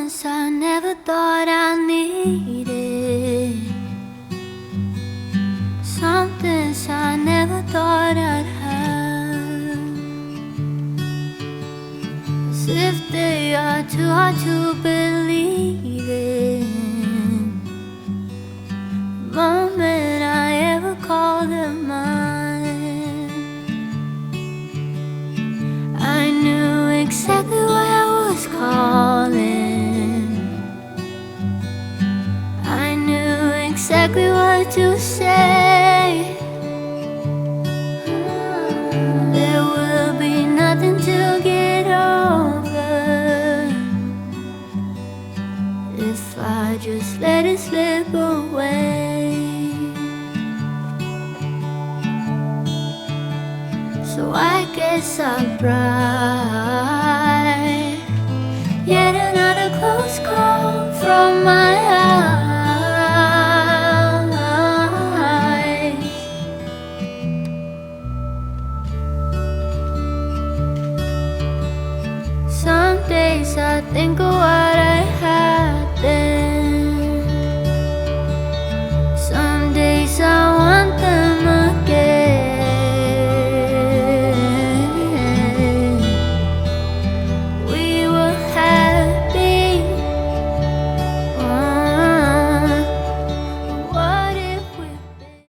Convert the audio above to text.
Moments I never thought I needed, some things I never thought I'd have, as if they are too hard to believe in. The moment I ever called them mine, I knew exactly what I was calling. I knew exactly what to say. There will be nothing to get over if I just let it slip away. So I guess I'll bright yet another close call from my eyes. Some days I think of what